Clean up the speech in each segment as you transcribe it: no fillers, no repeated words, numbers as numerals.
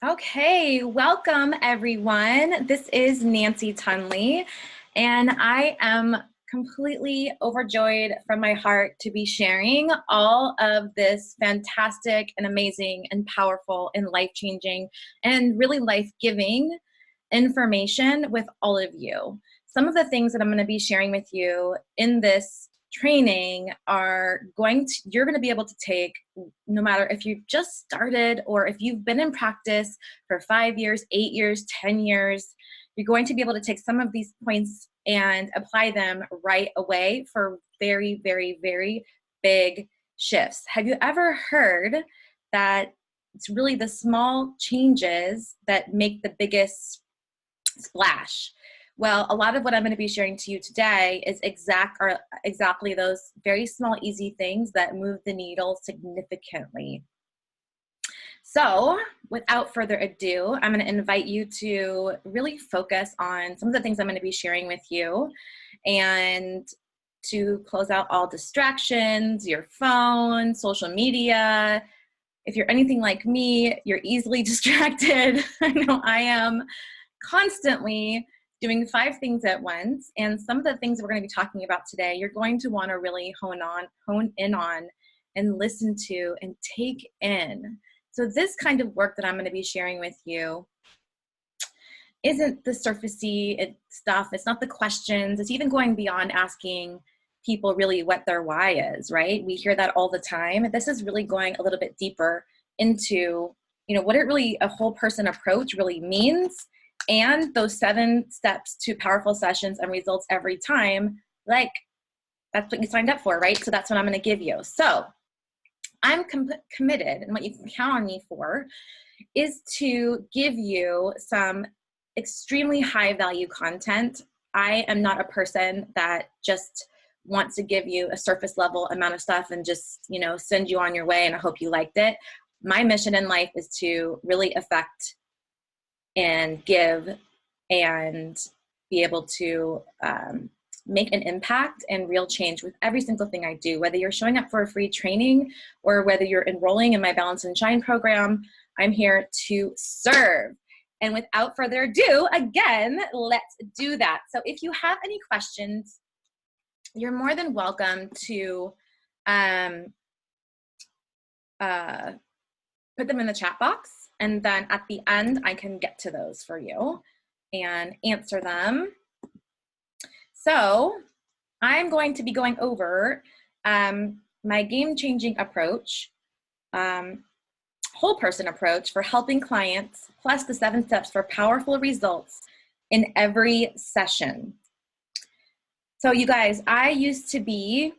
Okay, welcome everyone. This is Nancy Tunley, and I am completely overjoyed from my heart to be sharing all of this fantastic and amazing and powerful and life-changing and really life-giving information with all of you. Some of the things that I'm going to be sharing with you in this training you're going to be able to take no matter if you've just started or if you've been in practice for 5 years, 8 years, 10 years. You're going to be able to take some of these points and apply them right away for very, very, very big shifts. Have you ever heard that it's really the small changes that make the biggest splash? Well, a lot of what I'm going to be sharing to you today is exactly those very small, easy things that move the needle significantly. So without further ado, I'm going to invite you to really focus on some of the things I'm going to be sharing with you and to close out all distractions, your phone, social media. If you're anything like me, you're easily distracted. I know I am constantly doing 5 things at once. And some of the things we're going to be talking about today, you're going to want to really hone in on and listen to and take in. So this kind of work that I'm going to be sharing with you isn't the surfacey stuff. It's not the questions. It's even going beyond asking people really what their why is, right? We hear that all the time. This is really going a little bit deeper into, what it really, a whole person approach really means, and those 7 steps to powerful sessions and results every time. Like, that's what you signed up for, right? So that's what I'm going to give you. So I'm committed, and what you can count on me for is to give you some extremely high value content. I am not a person that just wants to give you a surface level amount of stuff and just, send you on your way and I hope you liked it. My mission in life is to really affect and give and be able to make an impact and real change with every single thing I do. Whether you're showing up for a free training or whether you're enrolling in my Balance and Shine program, I'm here to serve. And without further ado, again, let's do that. So if you have any questions, you're more than welcome to put them in the chat box. And then at the end, I can get to those for you and answer them. So I'm going to be going over my game-changing approach, whole person approach for helping clients, plus the 7 steps for powerful results in every session. So you guys, I used to be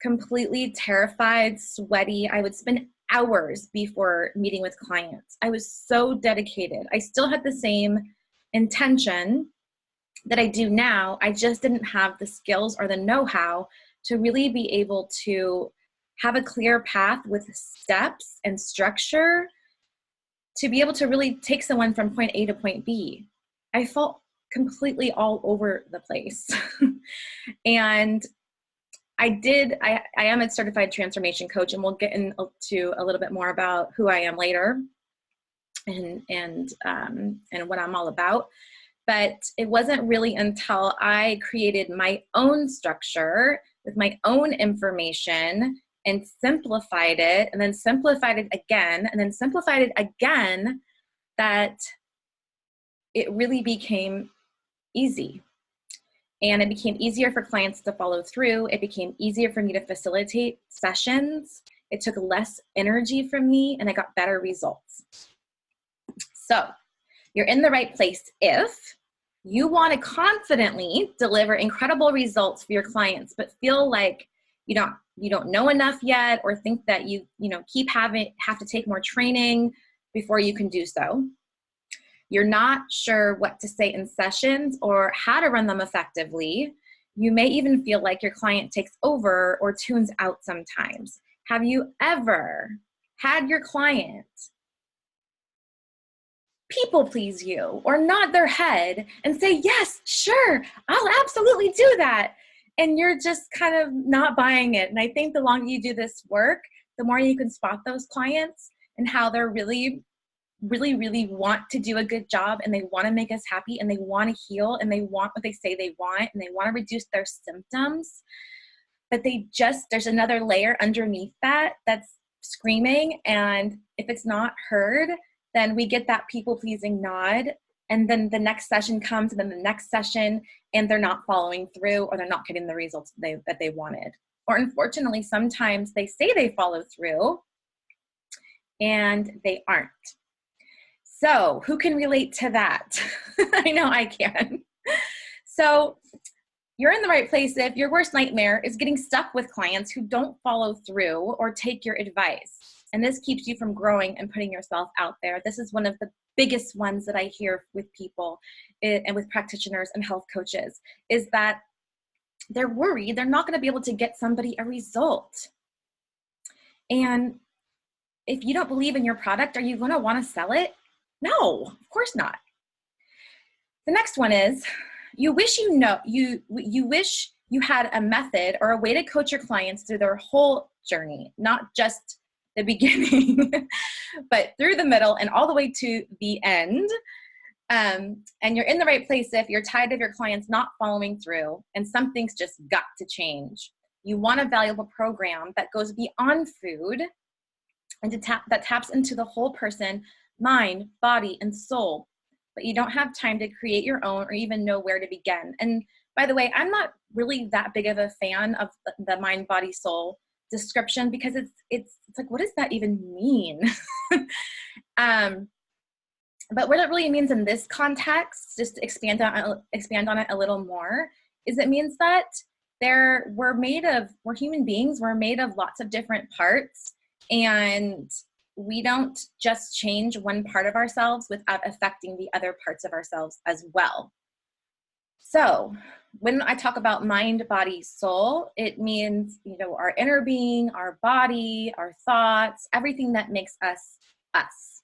completely terrified, sweaty. I would spend hours before meeting with clients. I was so dedicated. I still had the same intention that I do now. I just didn't have the skills or the know-how to really be able to have a clear path with steps and structure to be able to really take someone from point A to point B. I felt completely all over the place. And I am a certified transformation coach, and we'll get into a little bit more about who I am later and what I'm all about. But it wasn't really until I created my own structure with my own information and simplified it, and then simplified it again, and then simplified it again, that it really became easy. And it became easier for clients to follow through. It became easier for me to facilitate sessions. It took less energy from me, and I got better results. So you're in the right place if you want to confidently deliver incredible results for your clients, but feel like you don't know enough yet, or think that you have to take more training before you can do so. You're not sure what to say in sessions or how to run them effectively. You may even feel like your client takes over or tunes out sometimes. Have you ever had your client people please you or nod their head and say, yes, sure, I'll absolutely do that? And you're just kind of not buying it. And I think the longer you do this work, the more you can spot those clients and how they're really really, really want to do a good job, and they want to make us happy, and they want to heal, and they want what they say they want, and they want to reduce their symptoms. But there's another layer underneath that that's screaming. And if it's not heard, then we get that people-pleasing nod. And then the next session comes, and then the next session, and they're not following through, or they're not getting the results that they wanted. Or unfortunately, sometimes they say they follow through, and they aren't. So who can relate to that? I know I can. So you're in the right place if your worst nightmare is getting stuck with clients who don't follow through or take your advice. And this keeps you from growing and putting yourself out there. This is one of the biggest ones that I hear with people and with practitioners and health coaches, is that they're worried they're not going to be able to get somebody a result. And if you don't believe in your product, are you going to want to sell it? No, of course not. The next one is, you wish you wish you had a method or a way to coach your clients through their whole journey, not just the beginning, but through the middle and all the way to the end. And you're in the right place if you're tired of your clients not following through and something's just got to change. You want a valuable program that goes beyond food and that taps into the whole person, mind, body, and soul. But you don't have time to create your own or even know where to begin. And by the way, I'm not really that big of a fan of the mind, body, soul description, because it's like, what does that even mean? But what it really means in this context, just to expand on it a little more, is it means that we're human beings, we're made of lots of different parts, and we don't just change one part of ourselves without affecting the other parts of ourselves as well. So when I talk about mind, body, soul, it means, our inner being, our body, our thoughts, everything that makes us us.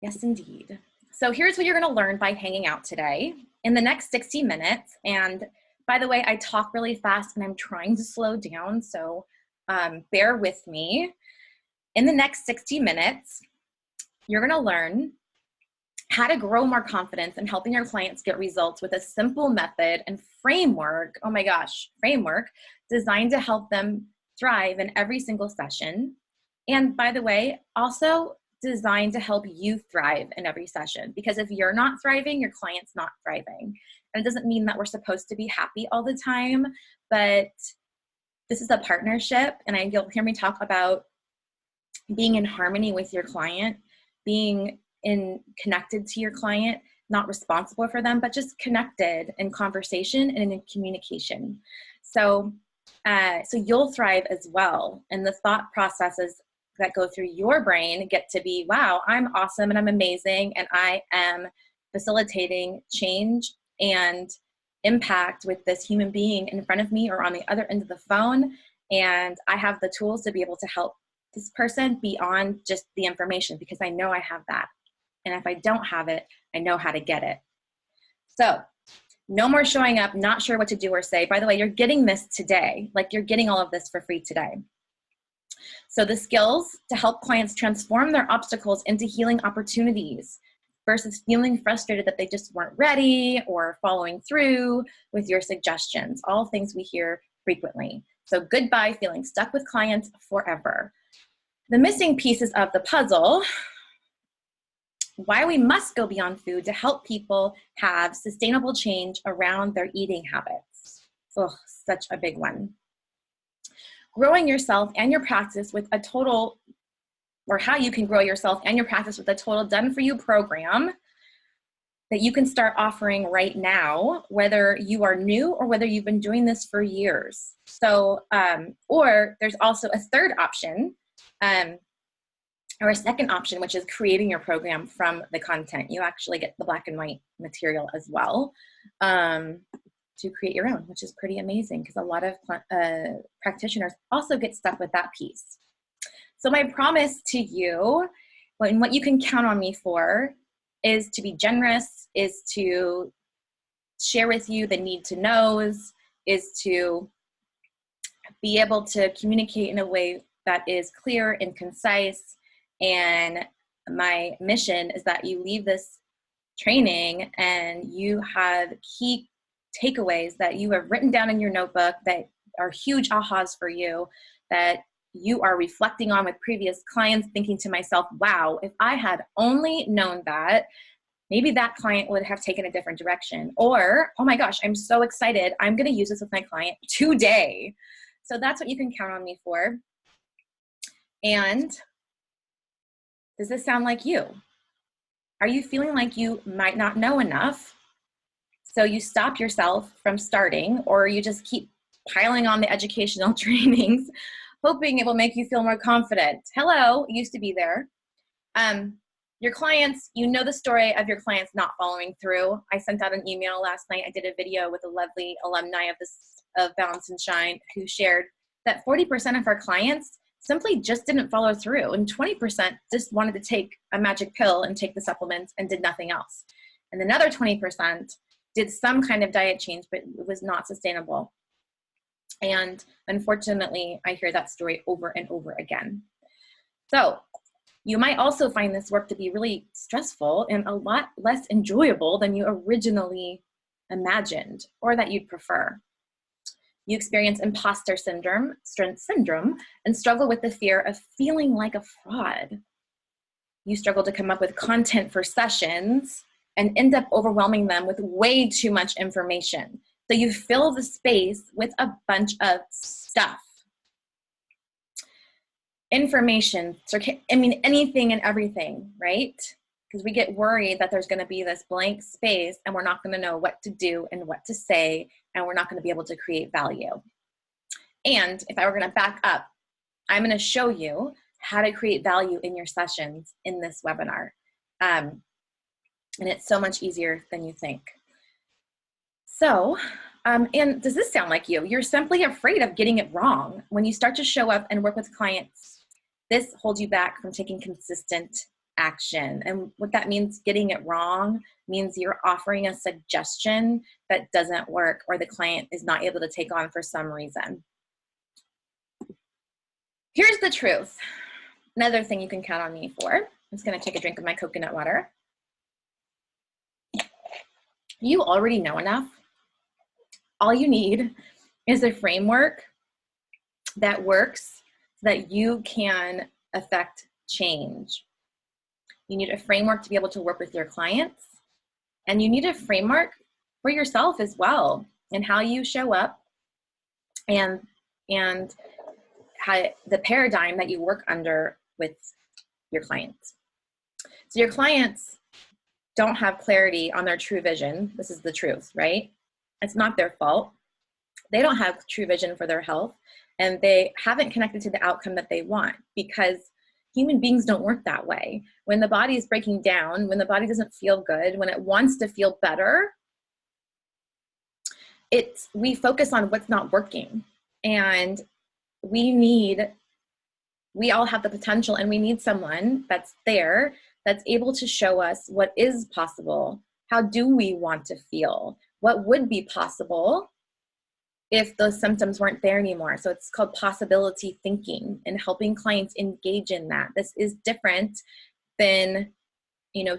Yes, indeed. So here's what you're going to learn by hanging out today in the next 60 minutes. And by the way, I talk really fast and I'm trying to slow down, so bear with me. In the next 60 minutes, you're going to learn how to grow more confidence in helping your clients get results with a simple method and framework, framework designed to help them thrive in every single session. And by the way, also designed to help you thrive in every session. Because if you're not thriving, your client's not thriving. And it doesn't mean that we're supposed to be happy all the time, but this is a partnership, and you'll hear me talk about being in harmony with your client, being connected to your client, not responsible for them, but just connected in conversation and in communication. So you'll thrive as well. And the thought processes that go through your brain get to be, wow, I'm awesome and I'm amazing, and I am facilitating change and impact with this human being in front of me or on the other end of the phone. And I have the tools to be able to help this person beyond just the information, because I know I have that. And if I don't have it, I know how to get it. So no more showing up, not sure what to do or say. By the way, you're getting this today. Like, you're getting all of this for free today. So the skills to help clients transform their obstacles into healing opportunities versus feeling frustrated that they just weren't ready or following through with your suggestions. All things we hear frequently. So goodbye feeling stuck with clients forever. The missing pieces of the puzzle, why we must go beyond food to help people have sustainable change around their eating habits. Oh, such a big one. Growing yourself and your practice with a total, or how you can grow yourself and your practice with a total done for you program that you can start offering right now, whether you are new or whether you've been doing this for years. So, or there's also a third option, or a second option, which is creating your program from the content. You actually get the black and white material as well to create your own, which is pretty amazing, because a lot of practitioners also get stuck with that piece. So my promise to you, and what you can count on me for, is to be generous, is to share with you the need to knows, is to be able to communicate in a way that is clear and concise, And my mission is that you leave this training and you have key takeaways that you have written down in your notebook that are huge ahas for you, that you are reflecting on with previous clients, thinking to myself, wow, if I had only known that, maybe that client would have taken a different direction. Or, oh my gosh, I'm so excited, I'm going to use this with my client today. So that's what you can count on me for. And does this sound like you? Are you feeling like you might not know enough, so you stop yourself from starting, or you just keep piling on the educational trainings, hoping it will make you feel more confident? Hello, used to be there. Your clients, you know the story of your clients not following through. I sent out an email last night. I did a video with a lovely alumni of Balance and Shine who shared that 40% of our clients simply just didn't follow through, and 20% just wanted to take a magic pill and take the supplements and did nothing else. And another 20% did some kind of diet change, but it was not sustainable. And unfortunately, I hear that story over and over again. So you might also find this work to be really stressful and a lot less enjoyable than you originally imagined or that you'd prefer. You experience imposter syndrome, and struggle with the fear of feeling like a fraud. You struggle to come up with content for sessions and end up overwhelming them with way too much information. So you fill the space with a bunch of stuff. Information, anything and everything, right? Because we get worried that there's going to be this blank space and we're not going to know what to do and what to say, and we're not going to be able to create value. And if I were going to back up, I'm going to show you how to create value in your sessions in this webinar. And it's so much easier than you think. So, and does this sound like you? You're simply afraid of getting it wrong. When you start to show up and work with clients, this holds you back from taking consistent action. And what that means, getting it wrong, means you're offering a suggestion that doesn't work or the client is not able to take on for some reason. Here's the truth. Another thing you can count on me for. I'm just going to take a drink of my coconut water. You already know enough. All you need is a framework that works so that you can affect change. You need a framework to be able to work with your clients, and you need a framework for yourself as well, and how you show up and how the paradigm that you work under with your clients. So your clients don't have clarity on their true vision. This is the truth, right? It's not their fault. They don't have true vision for their health, and they haven't connected to the outcome that they want, because human beings don't work that way. When the body is breaking down, when the body doesn't feel good, when it wants to feel better, we focus on what's not working. And we all have the potential, and we need someone that's there, that's able to show us what is possible. How do we want to feel? What would be possible if those symptoms weren't there anymore? So it's called possibility thinking, and helping clients engage in that. This is different than,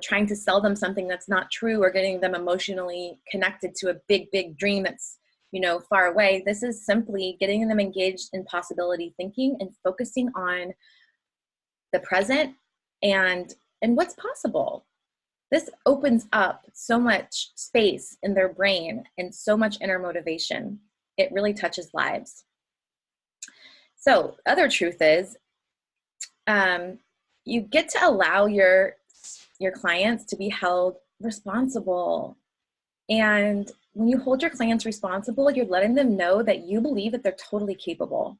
trying to sell them something that's not true, or getting them emotionally connected to a big, big dream that's, far away. This is simply getting them engaged in possibility thinking and focusing on the present and what's possible. This opens up so much space in their brain and so much inner motivation. It really touches lives. So other truth is, you get to allow your clients to be held responsible. And when you hold your clients responsible, you're letting them know that you believe that they're totally capable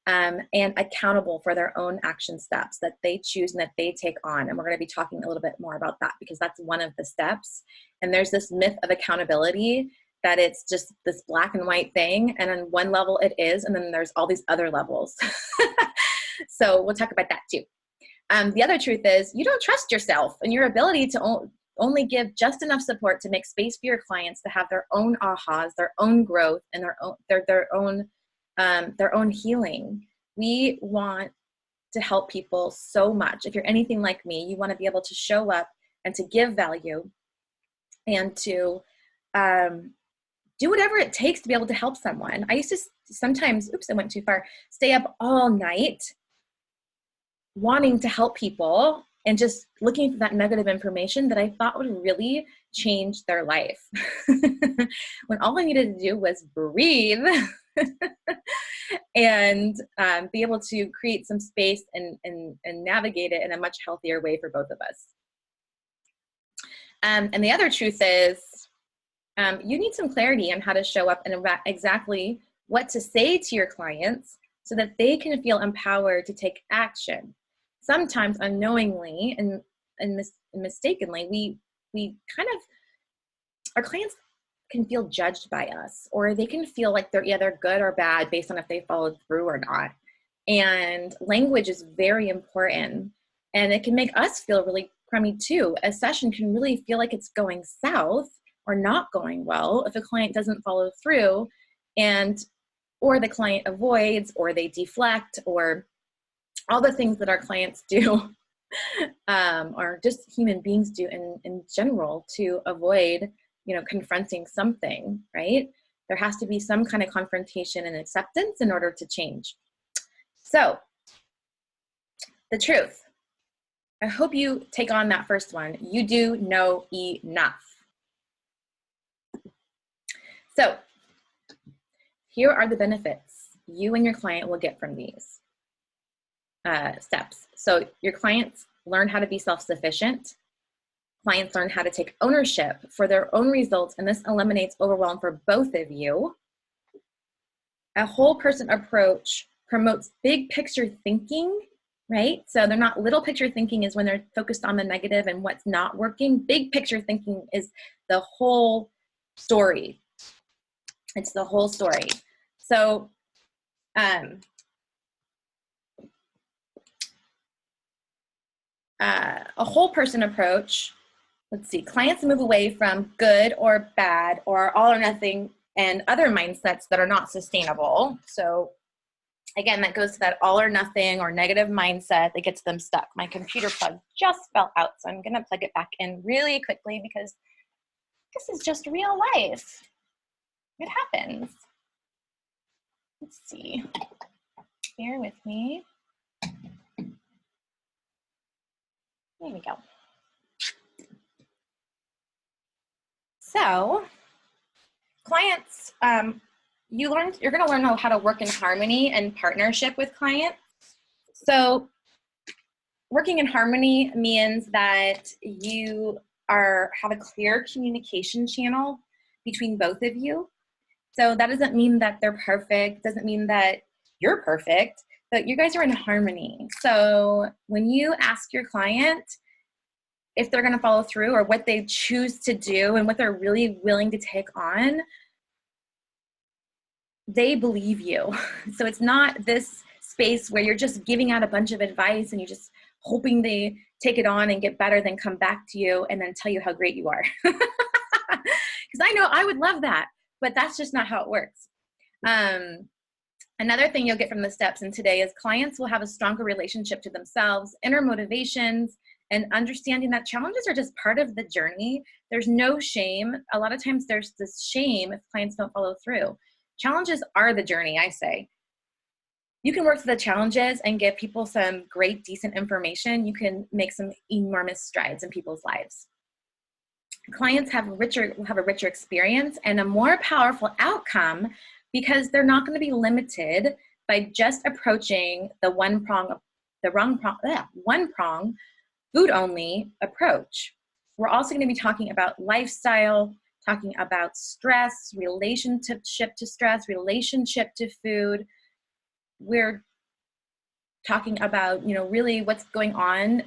and accountable for their own action steps that they choose and that they take on. And we're going to be talking a little bit more about that, because that's one of the steps. And there's this myth of accountability that it's just this black and white thing. And on one level it is, and then there's all these other levels. So we'll talk about that too. The other truth is, you don't trust yourself and your ability to only give just enough support to make space for your clients to have their own ahas, their own growth, and their own healing. We want to help people so much. If you're anything like me, you want to be able to show up and to give value and to do whatever it takes to be able to help someone. I used to sometimes, oops, I went too far, stay up all night wanting to help people and just looking for that nugget of information that I thought would really change their life. When all I needed to do was breathe and be able to create some space and navigate it in a much healthier way for both of us. And the other truth is you need some clarity on how to show up and exactly what to say to your clients so that they can feel empowered to take action. Sometimes unknowingly and mistakenly, we kind of, our clients can feel judged by us, or they can feel like they're either good or bad based on if they followed through or not. And language is very important, and it can make us feel really crummy too. A session can really feel like it's going south or not going well if a client doesn't follow through, or the client avoids, or they deflect, or all the things that our clients do, or just human beings do in general to avoid, confronting something, right? There has to be some kind of confrontation and acceptance in order to change. So, the truth. I hope you take on that first one. You do know enough. So, here are the benefits you and your client will get from these steps. So your clients learn how to be self-sufficient. Clients learn how to take ownership for their own results, and this eliminates overwhelm for both of you. A whole person approach promotes big picture thinking, right? So they're not little picture thinking is when they're focused on the negative and what's not working. Big picture thinking is the whole story. It's the whole story. So, a whole person approach, let's see, clients move away from good or bad or all or nothing and other mindsets that are not sustainable. So again, that goes to that all or nothing or negative mindset that gets them stuck. My computer plug just fell out, so I'm gonna plug it back in really quickly because this is just real life. It happens. Let's see, bear with me. There we go. So, clients, you're going to learn how to work in harmony and partnership with clients. So, working in harmony means that you have a clear communication channel between both of you. So that doesn't mean that they're perfect, doesn't mean that you're perfect, but you guys are in harmony. So when you ask your client if they're going to follow through or what they choose to do and what they're really willing to take on, they believe you. So it's not this space where you're just giving out a bunch of advice and you're just hoping they take it on and get better, then come back to you and then tell you how great you are. Because I know I would love that, but that's just not how it works. Another thing you'll get from the steps in today is clients will have a stronger relationship to themselves, inner motivations, and understanding that challenges are just part of the journey. There's no shame. A lot of times there's this shame if clients don't follow through. Challenges are the journey, I say. You can work through the challenges and give people some great, decent information. You can make some enormous strides in people's lives. Clients will have a richer experience and a more powerful outcome because they're not going to be limited by just approaching the one prong, food only approach. We're also going to be talking about lifestyle, talking about stress, relationship to stress, relationship to food. We're talking about, really what's going on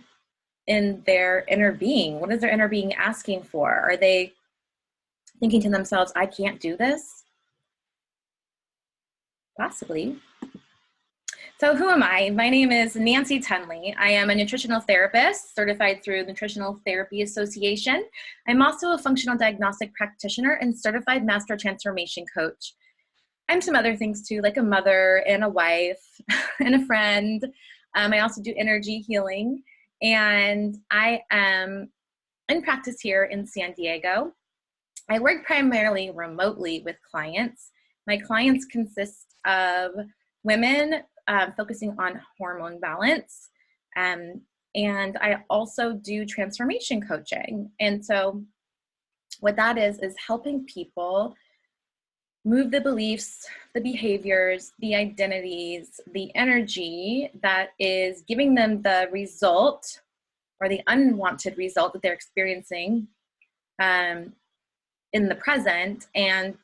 in their inner being. What is their inner being asking for? Are they thinking to themselves, I can't do this? Possibly. So who am I? My name is Nancy Tunley. I am a nutritional therapist certified through Nutritional Therapy Association. I'm also a functional diagnostic practitioner and certified master transformation coach. I'm some other things too, like a mother and a wife and a friend. I also do energy healing, and I am in practice here in San Diego. I work primarily remotely with clients. My clients consist of women focusing on hormone balance, and I also do transformation coaching. And so what that is helping people move the beliefs, the behaviors, the identities, the energy that is giving them the result or the unwanted result that they're experiencing in the present, and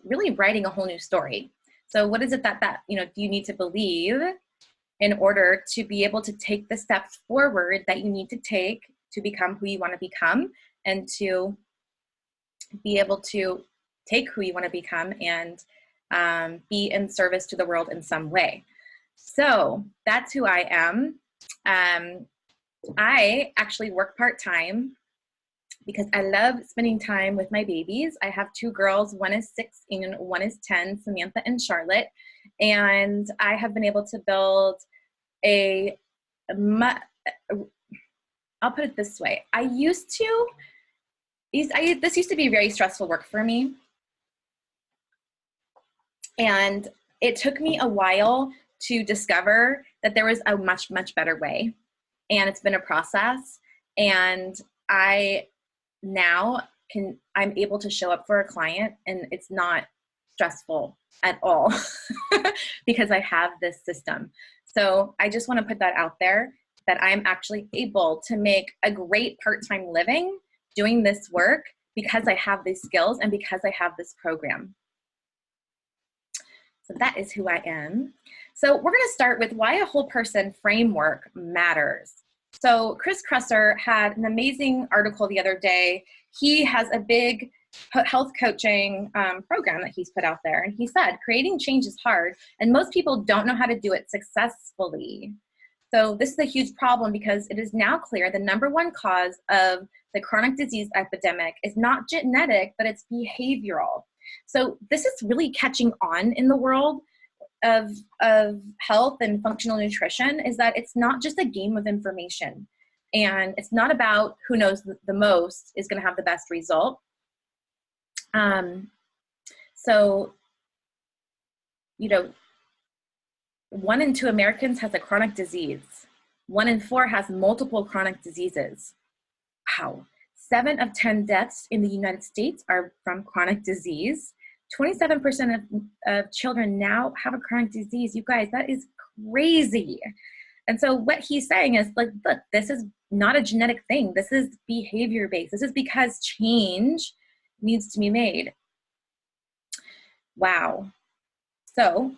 really writing a whole new story. So what is it that you you need to believe in order to be able to take the steps forward that you need to take to become who you want to become, and to be able to take who you want to become and be in service to the world in some way. So that's who I am. I actually work part-time because I love spending time with my babies. I have two girls, one is 6 and one is 10, Samantha and Charlotte. And I have been able to build I'll put it this way. This used to be very stressful work for me. And it took me a while to discover that there was a much, much better way. And it's been a process. And I'm able to show up for a client and it's not stressful at all because I have this system. So I just want to put that out there, that I'm actually able to make a great part-time living doing this work because I have these skills and because I have this program. So that is who I am. So we're going to start with why a whole person framework matters. So Chris Kresser had an amazing article the other day. He has a big health coaching program that he's put out there. And he said, creating change is hard, and most people don't know how to do it successfully. So this is a huge problem because it is now clear the number one cause of the chronic disease epidemic is not genetic, but it's behavioral. So this is really catching on in the world of health and functional nutrition, is that it's not just a game of information, and it's not about who knows the most is going to have the best result. So, 1 in 2 Americans has a chronic disease. 1 in 4 has multiple chronic diseases. Wow. 7 of 10 deaths in the United States are from chronic disease. 27% of children now have a chronic disease. You guys, that is crazy. And so what he's saying is, like, look, this is not a genetic thing. This is behavior-based. This is because change needs to be made. Wow. So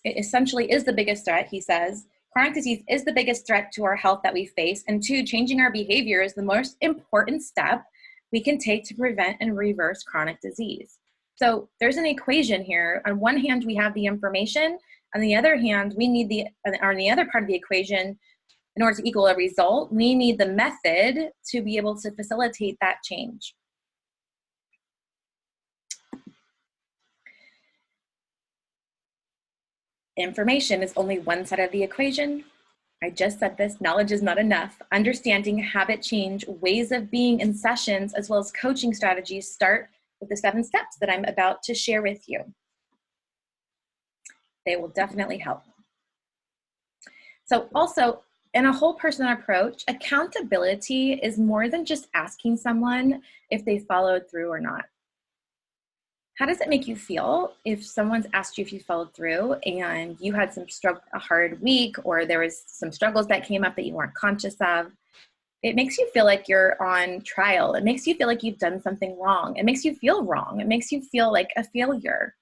it essentially is the biggest threat, he says. Chronic disease is the biggest threat to our health that we face. And 2, changing our behavior is the most important step we can take to prevent and reverse chronic disease. So there's an equation here. On one hand, we have the information. On the other hand, we need on the other part of the equation, in order to equal a result, we need the method to be able to facilitate that change. Information is only one side of the equation. I just said this, knowledge is not enough. Understanding habit change, ways of being in sessions, as well as coaching strategies start with the 7 steps that I'm about to share with you. They will definitely help. So also, in a whole person approach, accountability is more than just asking someone if they followed through or not. How does it make you feel if someone's asked you if you followed through and you had a hard week, or there was some struggles that came up that you weren't conscious of? It makes you feel like you're on trial. It makes you feel like you've done something wrong. It makes you feel wrong. It makes you feel like a failure.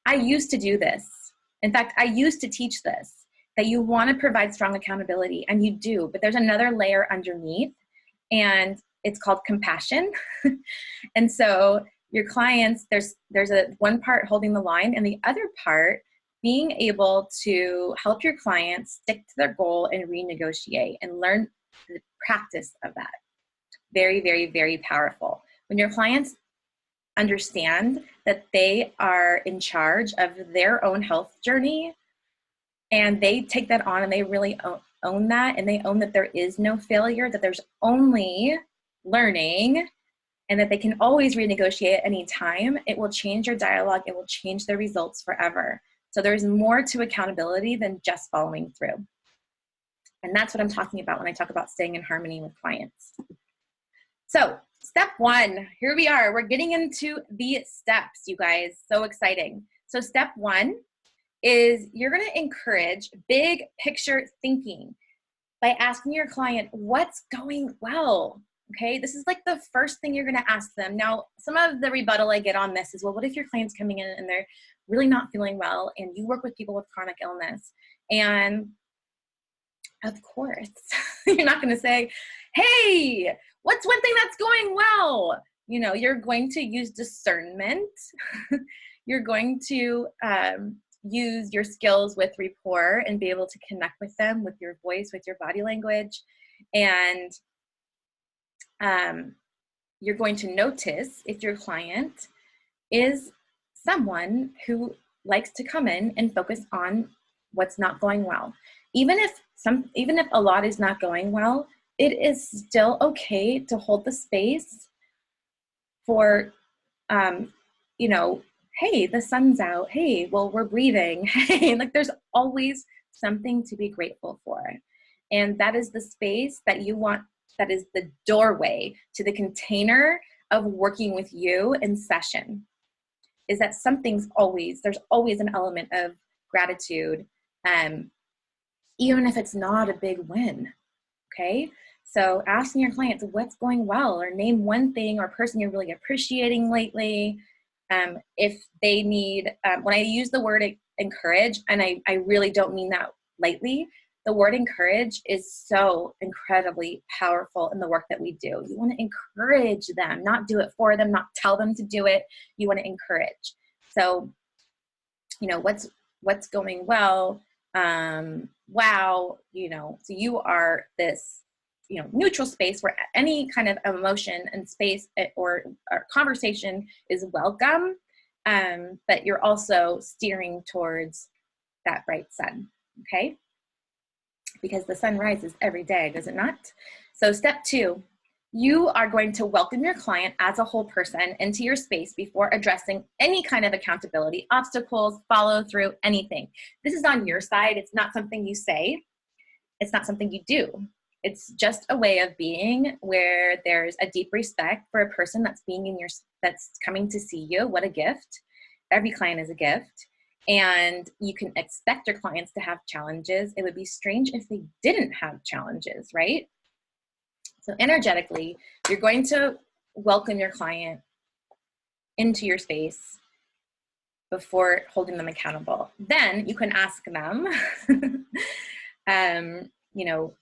I used to do this. In fact, I used to teach this, that you want to provide strong accountability, and you do, but there's another layer underneath, and it's called compassion. And so your clients, there's one part holding the line, and the other part being able to help your clients stick to their goal and renegotiate and learn the practice of that. Very, very, very powerful. When your clients understand that they are in charge of their own health journey, And they take that on and they really own that, and they own that there is no failure, that there's only learning, and that they can always renegotiate at any time. It will change your dialogue. It will change their results forever. So there's more to accountability than just following through. And that's what I'm talking about when I talk about staying in harmony with clients. So step one, here we are. We're getting into the steps, you guys. So exciting. So step one is you're going to encourage big picture thinking by asking your client, what's going well? Okay, this is like the first thing you're going to ask them. Now, some of the rebuttal I get on this is, well, what if your client's coming in and they're really not feeling well, and you work with people with chronic illness? And of course, you're not going to say, hey, what's one thing that's going well? You know, you're going to use discernment. You're going to use your skills with rapport and be able to connect with them with your voice, with your body language. And you're going to notice if your client is someone who likes to come in and focus on what's not going well. Even if a lot is not going well, it is still okay to hold the space for, you know, hey, the sun's out. Hey, well, we're breathing. Hey, like there's always something to be grateful for. And that is the space that you want, that is the doorway to the container of working with you in session, is that there's always an element of gratitude, even if it's not a big win, okay? So asking your clients what's going well, or name one thing or person you're really appreciating lately. If they need, when I use the word encourage, and I really don't mean that lightly, the word encourage is so incredibly powerful in the work that we do. You want to encourage them, not do it for them, not tell them to do it. You want to encourage. So, you know, what's going well? Wow, you know, so you are this, you know, neutral space where any kind of emotion and space or conversation is welcome, but you're also steering towards that bright sun, okay? Because the sun rises every day, does it not? So step two, you are going to welcome your client as a whole person into your space before addressing any kind of accountability, obstacles, follow through, anything. This is on your side. It's not something you say. It's not something you do. It's just a way of being where there's a deep respect for a person that's that's coming to see you. What a gift. Every client is a gift. And you can expect your clients to have challenges. It would be strange if they didn't have challenges, right? So energetically, you're going to welcome your client into your space before holding them accountable. Then you can ask them, you know,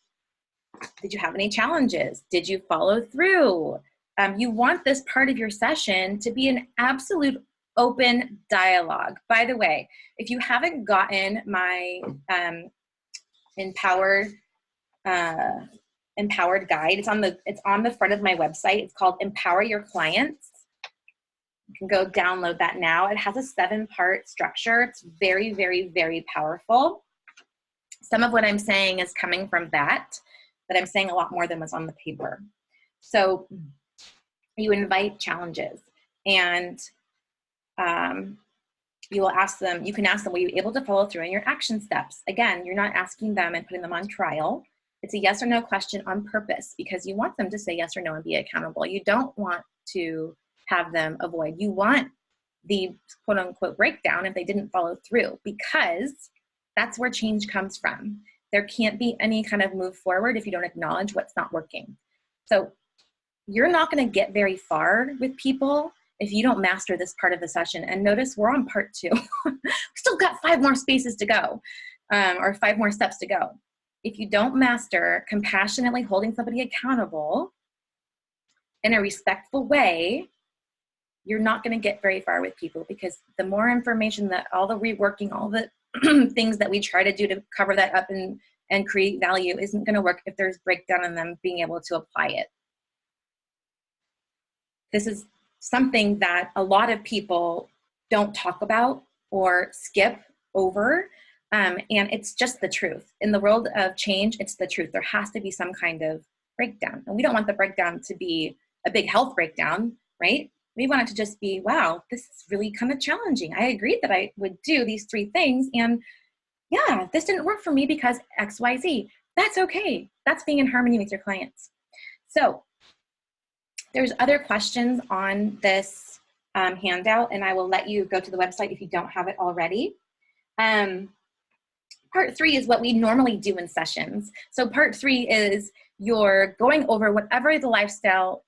did you have any challenges? Did you follow through? You want this part of your session to be an absolute open dialogue. By the way, if you haven't gotten my empowered guide, it's on the front of my website. It's called Empower Your Clients. You can go download that now. It has a 7-part structure. It's very, very, very powerful. Some of what I'm saying is coming from that, but I'm saying a lot more than what's on the paper. So you invite challenges, and you can ask them, were you able to follow through on your action steps? Again, you're not asking them and putting them on trial. It's a yes or no question on purpose, because you want them to say yes or no and be accountable. You don't want to have them avoid. You want the quote unquote breakdown if they didn't follow through, because that's where change comes from. There can't be any kind of move forward if you don't acknowledge what's not working. So you're not going to get very far with people if you don't master this part of the session. And notice we're on part 2. We still got 5 more spaces to go, or 5 more steps to go. If you don't master compassionately holding somebody accountable in a respectful way, you're not going to get very far with people, because the more information, that all the reworking, all the things that we try to do to cover that up and create value isn't going to work if there's breakdown in them being able to apply it. This is something that a lot of people don't talk about or skip over, And it's just the truth. In the world of change, it's the truth. There has to be some kind of breakdown. And we don't want the breakdown to be a big health breakdown, right? We want it to just be, wow, this is really kind of challenging. I agreed that I would do these 3 things. And yeah, this didn't work for me because X, Y, Z. That's okay. That's being in harmony with your clients. So there's other questions on this handout, and I will let you go to the website if you don't have it already. Part 3 is what we normally do in sessions. So part 3 is you're going over whatever the lifestyle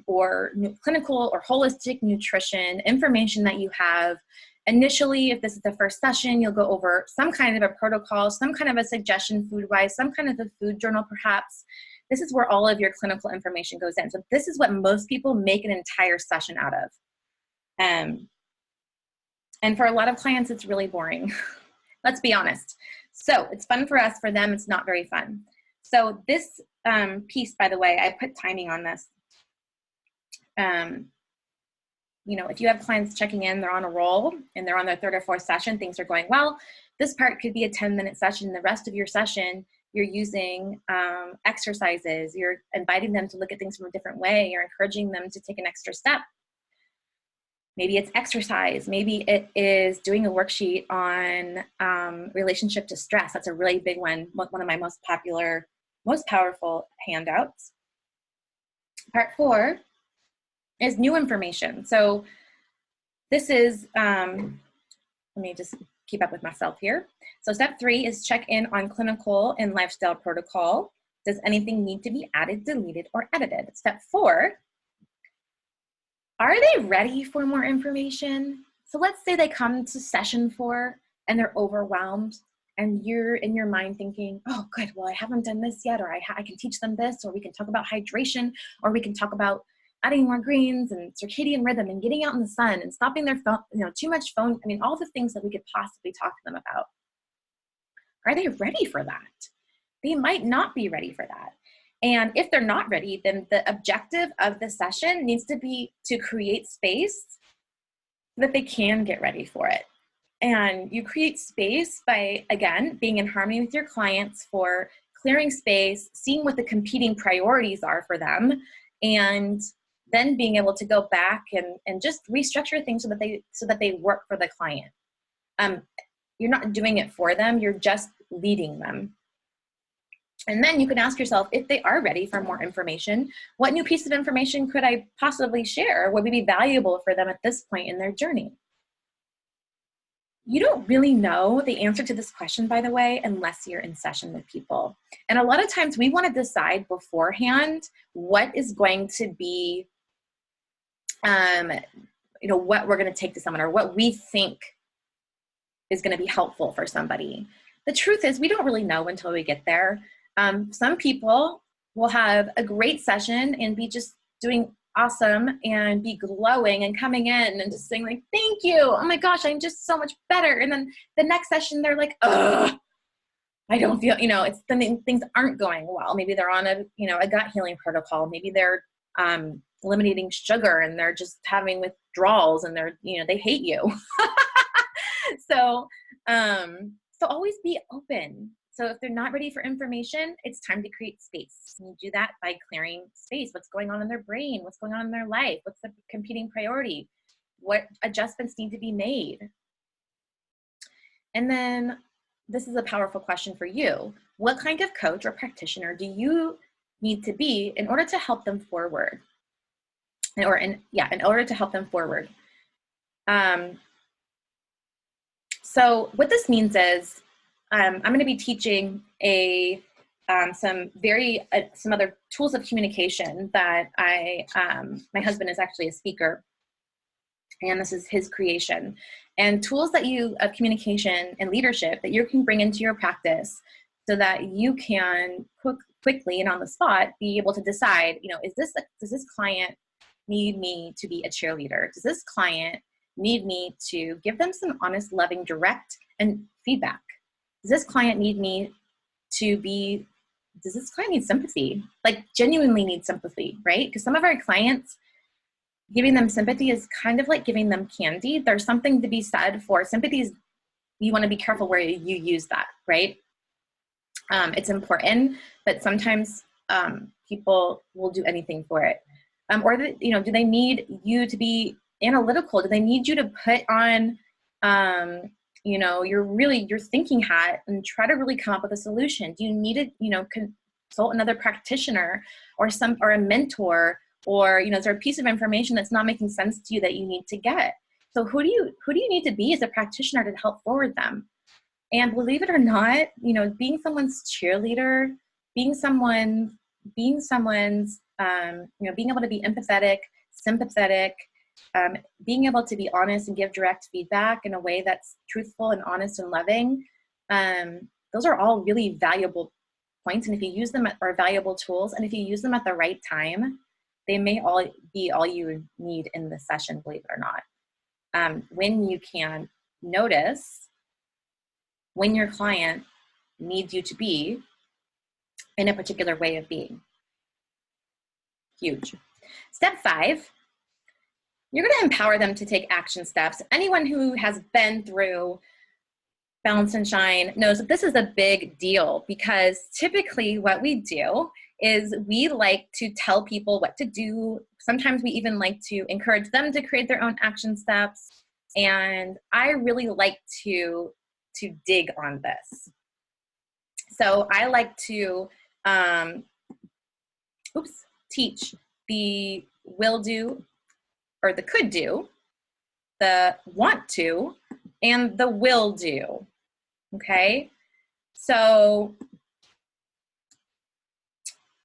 or clinical or holistic nutrition information that you have. Initially, if this is the first session, you'll go over some kind of a protocol, some kind of a suggestion food-wise, some kind of a food journal perhaps. This is where all of your clinical information goes in. So this is what most people make an entire session out of. And for a lot of clients, it's really boring. Let's be honest. So it's fun for us. For them, it's not very fun. So this piece, by the way, I put timing on this. You know, if you have clients checking in, they're on a roll and they're on their 3rd or 4th session, things are going well. This part could be a 10-minute session. The rest of your session, you're using exercises. You're inviting them to look at things from a different way. You're encouraging them to take an extra step. Maybe it's exercise. Maybe it is doing a worksheet on relationship to stress. That's a really big one. One of my most popular, most powerful handouts. Part 4 is new information. So this is, let me just keep up with myself here. So step 3 is check in on clinical and lifestyle protocol. Does anything need to be added, deleted, or edited? Step 4, are they ready for more information? So let's say they come to session 4 and they're overwhelmed and you're in your mind thinking, oh, good, well, I haven't done this yet, or I can teach them this, or we can talk about hydration, or we can talk about adding more greens and circadian rhythm and getting out in the sun and stopping their phone, too much phone. I mean, all the things that we could possibly talk to them about. Are they ready for that? They might not be ready for that. And if they're not ready, then the objective of the session needs to be to create space so that they can get ready for it. And you create space by, again, being in harmony with your clients for clearing space, seeing what the competing priorities are for them, and then being able to go back and just restructure things so that they work for the client. You're not doing it for them, you're just leading them. And then you can ask yourself, if they are ready for more information, what new piece of information could I possibly share? Would be valuable for them at this point in their journey? You don't really know the answer to this question, by the way, unless you're in session with people. And a lot of times we want to decide beforehand what is going to be, what we're going to take to someone, or what we think is going to be helpful for somebody. The truth is, we don't really know until we get there. Some people will have a great session and be just doing awesome and be glowing and coming in and just saying like, thank you. Oh my gosh, I'm just so much better. And then the next session, they're like, ugh, I don't feel, it's things aren't going well. Maybe they're on a gut healing protocol. Maybe they're eliminating sugar and they're just having withdrawals and they're, they hate you. So always be open. So if they're not ready for information, it's time to create space. And you do that by clearing space. What's going on in their brain? What's going on in their life? What's the competing priority? What adjustments need to be made? And then this is a powerful question for you. What kind of coach or practitioner do you need to be in order to help them forward? In order to help them forward. So what this means is, I'm going to be teaching some other tools of communication that my husband is actually a speaker, and this is his creation, and tools of communication and leadership that you can bring into your practice so that you can quickly and on the spot be able to decide, does this client need me to be a cheerleader? Does this client need me to give them some honest, loving, direct and feedback? Does this client need sympathy? Like genuinely need sympathy, right? Because some of our clients, giving them sympathy is kind of like giving them candy. There's something to be said for sympathy is you want to be careful where you use that, right? It's important, but sometimes people will do anything for it. Or, do they need you to be analytical? Do they need you to put on, your thinking hat and try to really come up with a solution? Do you need to, consult another practitioner or a mentor, or, is there a piece of information that's not making sense to you that you need to get? So who do you need to be as a practitioner to help forward them? And believe it or not, being someone's cheerleader, being someone's, being able to be empathetic, sympathetic, being able to be honest and give direct feedback in a way that's truthful and honest and loving, those are all really valuable points. And if you use them are valuable tools, and if you use them at the right time, they may all be all you need in the session, believe it or not. When you can notice when your client needs you to be in a particular way of being. Huge. Step 5, you're going to empower them to take action steps. Anyone who has been through Balance and Shine knows that this is a big deal, because typically what we do is we like to tell people what to do. Sometimes we even like to encourage them to create their own action steps. And I really like to dig on this. So I like to teach the will do, or the could do, the want to, and the will do. Okay? So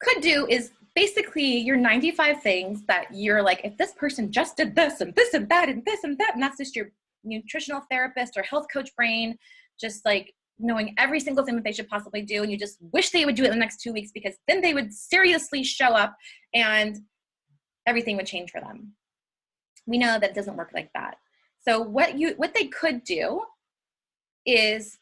could do is basically your 95 things that you're like, if this person just did this and this and that and this and that, and that's just your nutritional therapist or health coach brain, just like knowing every single thing that they should possibly do, and you just wish they would do it in the next 2 weeks, because then they would seriously show up and everything would change for them. We know that it doesn't work like that. So what they could do is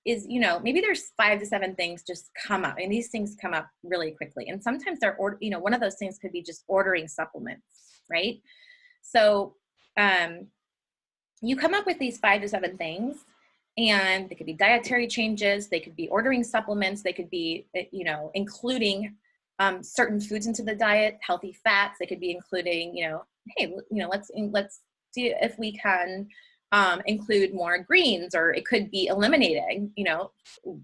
maybe there's 5 to 7 things just come up, and these things come up really quickly. And sometimes they're, one of those things could be just ordering supplements, right? So you come up with these 5 to 7 things, and they could be dietary changes, they could be ordering supplements, they could be, including certain foods into the diet, healthy fats. They could be including, hey, let's see if we can include more greens, or it could be eliminating,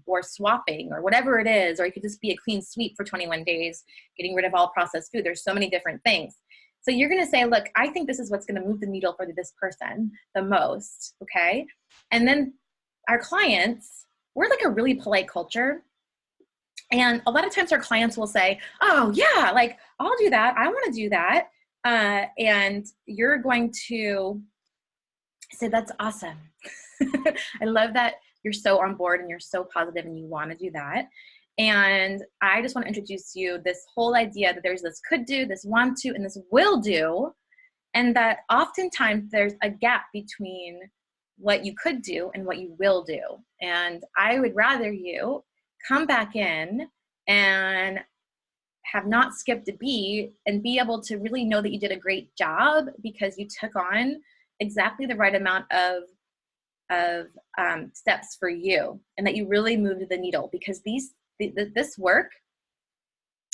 or swapping, or whatever it is, or it could just be a clean sweep for 21 days, getting rid of all processed food. There's so many different things. So you're going to say, look, I think this is what's going to move the needle for this person the most. Okay. And then our clients, we're like a really polite culture. And a lot of times our clients will say, oh yeah, like I'll do that. I want to do that. And you're going to say, that's awesome. I love that you're so on board and you're so positive and you want to do that. And I just want to introduce you this whole idea that there's this could do, this want to, and this will do. And that oftentimes there's a gap between what you could do and what you will do. And I would rather you come back in and have not skipped a beat and be able to really know that you did a great job, because you took on exactly the right amount of steps for you, and that you really moved the needle, because this work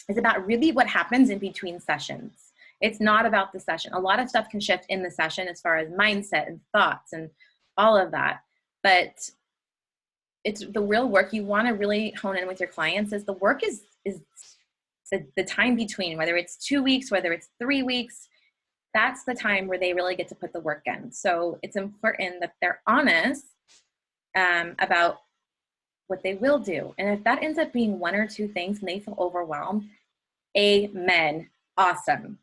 is about really what happens in between sessions. It's not about the session. A lot of stuff can shift in the session as far as mindset and thoughts and all of that, but it's the real work. You want to really hone in with your clients is the work is the time between, whether it's 2 weeks, whether it's 3 weeks. That's the time where they really get to put the work in. So it's important that they're honest about what they will do. And if that ends up being 1 or 2 things and they feel overwhelmed, amen, awesome,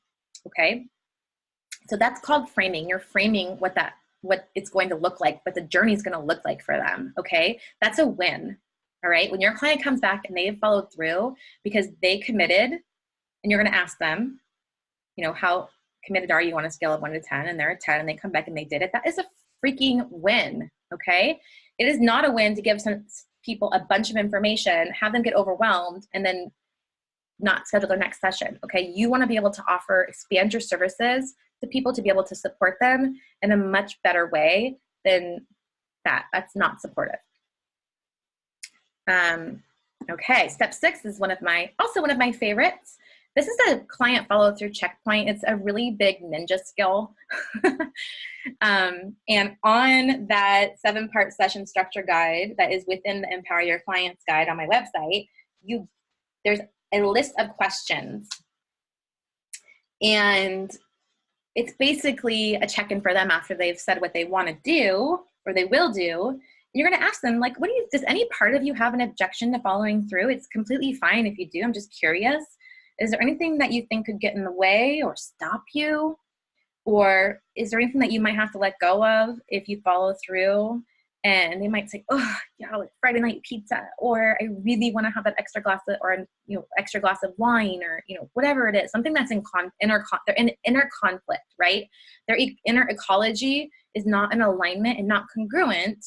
okay? So that's called framing. You're framing what it's going to look like, what the journey is going to look like for them, okay? That's a win, all right? When your client comes back and they have followed through because they committed, and you're going to ask them, how committed are you on a scale of 1 to 10, and they're a 10 and they come back and they did it, that is a freaking win, okay? It is not a win to give some people a bunch of information, have them get overwhelmed, and then not schedule their next session, okay? You want to be able to expand your services to people to be able to support them in a much better way than That's not supportive. Okay, step 6 is also one of my favorites. This is a client follow-through checkpoint. It's a really big ninja skill. And on that 7-part session structure guide that is within the Empower Your Clients guide on my website, there's a list of questions. And it's basically a check-in for them after they've said what they want to do or they will do. You're going to ask them, like, does any part of you have an objection to following through? It's completely fine if you do. I'm just curious. Is there anything that you think could get in the way or stop you? Or is there anything that you might have to let go of if you follow through? And they might say, oh, yeah, like Friday night pizza, or I really want to have that extra glass of wine, or, whatever it is, something that's they're in inner conflict, right? Their inner ecology is not in alignment and not congruent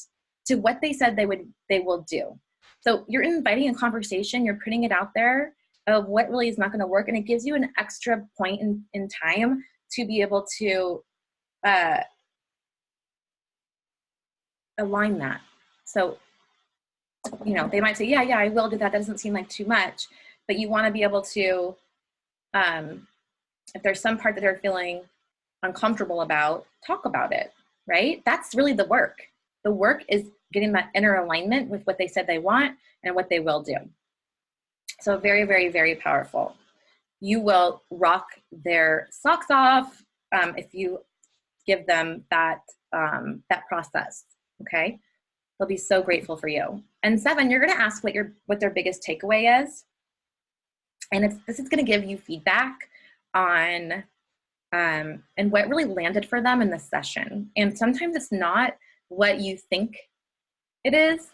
to what they said they will do. So you're inviting a conversation, you're putting it out there of what really is not going to work, and it gives you an extra point in time to be able to align that. So, they might say, yeah, I will do that. That doesn't seem like too much, but you want to be able to, if there's some part that they're feeling uncomfortable about, talk about it, right? That's really the work. The work is getting that inner alignment with what they said they want and what they will do. So very, very, very powerful. You will rock their socks off if you give them that process. Okay, they'll be so grateful for you. And 7, you're going to ask what their biggest takeaway is, and this is going to give you feedback on and what really landed for them in the session. And sometimes it's not what you think it is.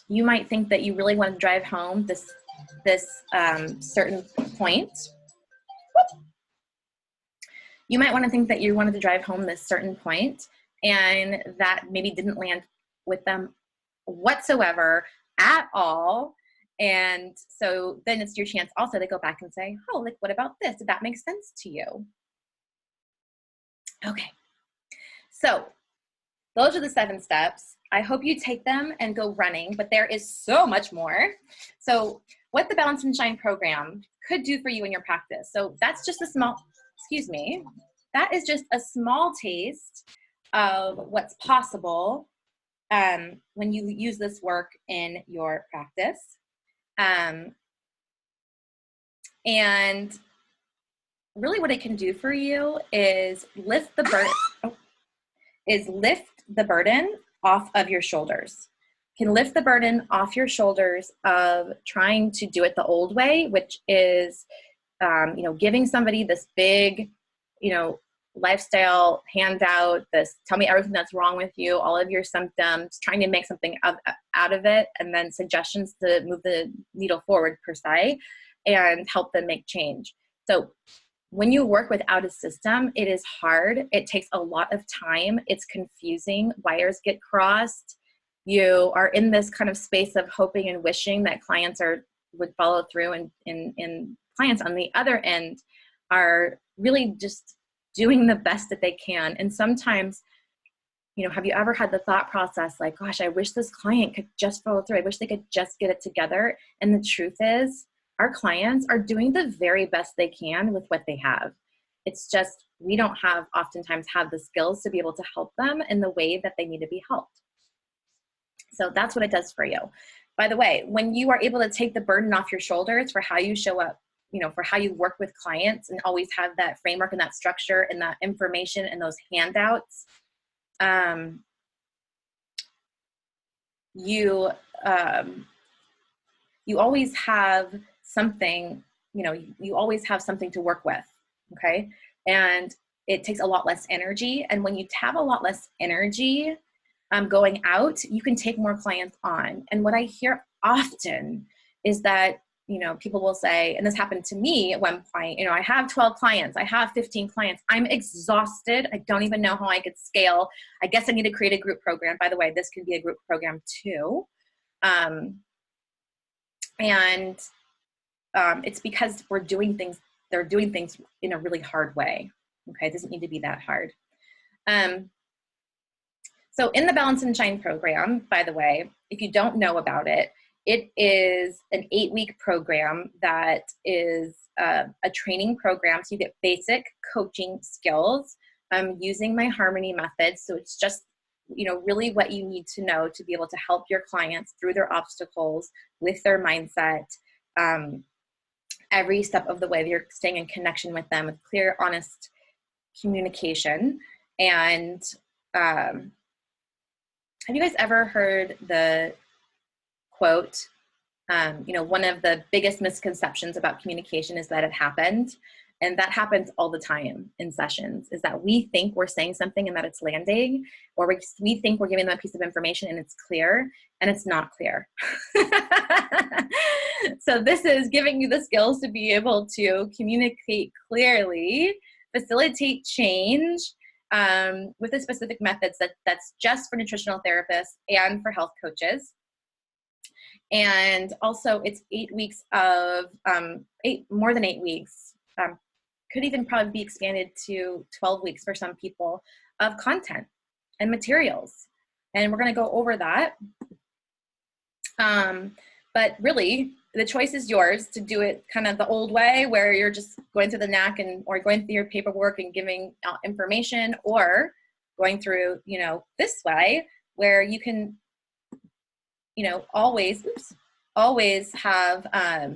You might think that you really want to drive home this certain point. You might want to think that you wanted to drive home this certain point, and that maybe didn't land with them whatsoever at all. And so then it's your chance also to go back and say, oh, like, what about this? Did that make sense to you? Okay. So those are the 7 steps. I hope you take them and go running, but there is so much more. So what the Balance and Shine program could do for you in your practice. So that's just that is just a small taste of what's possible when you use this work in your practice. And really what it can do for you is lift the burden off of your shoulders. Can lift the burden off your shoulders of trying to do it the old way, which is, giving somebody this big, lifestyle handout, this tell me everything that's wrong with you, all of your symptoms, trying to make something out of it, and then suggestions to move the needle forward per se, and help them make change. So when you work without a system, it is hard. It takes a lot of time. It's confusing. Wires get crossed. You are in this kind of space of hoping and wishing that clients would follow through, and clients on the other end are really just doing the best that they can. And sometimes, have you ever had the thought process like, gosh, I wish this client could just follow through. I wish they could just get it together. And the truth is, our clients are doing the very best they can with what they have. It's just, we don't oftentimes have the skills to be able to help them in the way that they need to be helped. So that's what it does for you. By the way, when you are able to take the burden off your shoulders for how you show up, for how you work with clients, and always have that framework and that structure and that information and those handouts, you always have something, you always have something to work with, okay? And it takes a lot less energy. And when you have a lot less energy going out, you can take more clients on. And what I hear often is that, people will say, and this happened to me at one point, I have 12 clients, I have 15 clients, I'm exhausted, I don't even know how I could scale. I guess I need to create a group program. By the way, this can be a group program too. It's because they're doing things in a really hard way. Okay, it doesn't need to be that hard. So in the Balance and Shine program, by the way, if you don't know about it, it is an 8-week program that is a training program. So you get basic coaching skills using my Harmony method. So it's just, really what you need to know to be able to help your clients through their obstacles with their mindset. Every step of the way, you're staying in connection with them with clear, honest communication. And have you guys ever heard the quote, one of the biggest misconceptions about communication is that it happened. And that happens all the time in sessions, is that we think we're saying something and that it's landing, or we think we're giving them a piece of information and it's clear, and it's not clear. So this is giving you the skills to be able to communicate clearly, facilitate change with the specific methods that's just for nutritional therapists and for health coaches. And also it's 8 weeks of, more than 8 weeks, could even probably be expanded to 12 weeks for some people, of content and materials. And we're going to go over that. But really, the choice is yours to do it kind of the old way, where you're just going through the NAC or going through your paperwork and giving out information, or going through, this way, where you can, always have a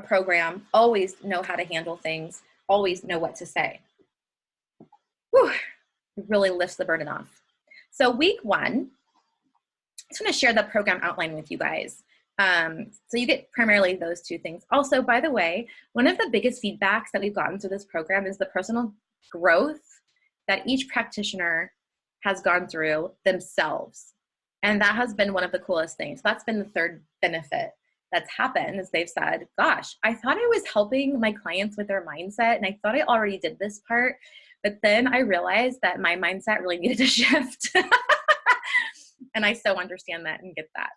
program, always know how to handle things, always know what to say. Whew, it really lifts the burden off. So week 1, I just want to share the program outline with you guys. So you get primarily those 2 things. Also, by the way, one of the biggest feedbacks that we've gotten through this program is the personal growth that each practitioner has gone through themselves. And that has been one of the coolest things. That's been the third benefit that's happened, is they've said, gosh, I thought I was helping my clients with their mindset, and I thought I already did this part, but then I realized that my mindset really needed to shift. And I so understand that and get that.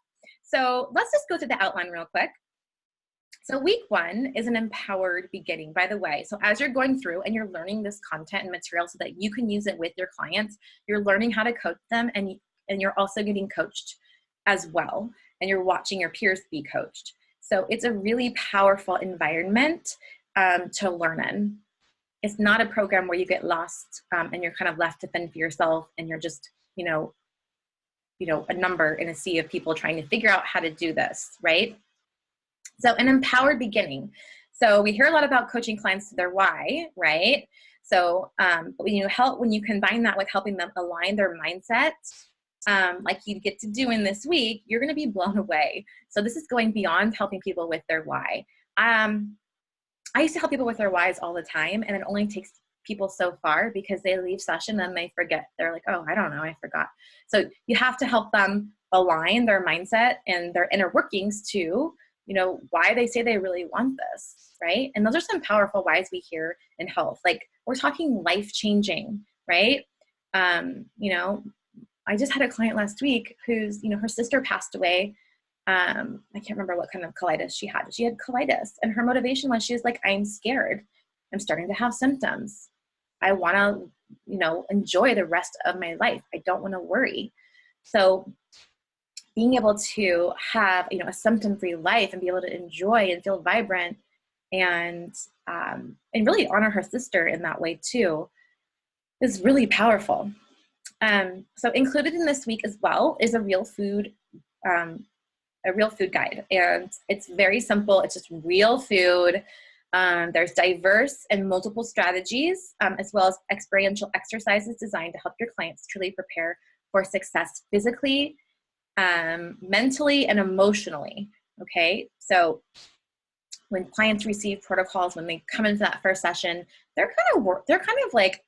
So let's just go through the outline real quick. So week 1 is an empowered beginning, by the way. So as you're going through and you're learning this content and material so that you can use it with your clients, you're learning how to coach them, and you're also getting coached as well. And you're watching your peers be coached. So it's a really powerful environment to learn in. It's not a program where you get lost and you're kind of left to fend for yourself, and you're just, a number in a sea of people trying to figure out how to do this, right? So an empowered beginning. So we hear a lot about coaching clients to their why, right? So when you combine that with helping them align their mindset, like you get to do in this week, you're going to be blown away. So this is going beyond helping people with their why. I used to help people with their whys all the time, and it only takes people so far, because they leave session and they forget. They're like, oh, I don't know, I forgot. So you have to help them align their mindset and their inner workings to, why they say they really want this, right? And those are some powerful whys we hear in health. Like, we're talking life-changing, right? I just had a client last week who's, her sister passed away. I can't remember what kind of colitis she had. She had colitis, and her motivation was, she was like, I'm scared. I'm starting to have symptoms. I want to, enjoy the rest of my life. I don't want to worry. So being able to have, a symptom-free life and be able to enjoy and feel vibrant and really honor her sister in that way too is really powerful. So included in this week as well is a real food guide, and it's very simple. It's just real food. There's diverse and multiple strategies, as well as experiential exercises designed to help your clients truly prepare for success physically, mentally, and emotionally. Okay, so when clients receive protocols, when they come into that first session, they're kind of like,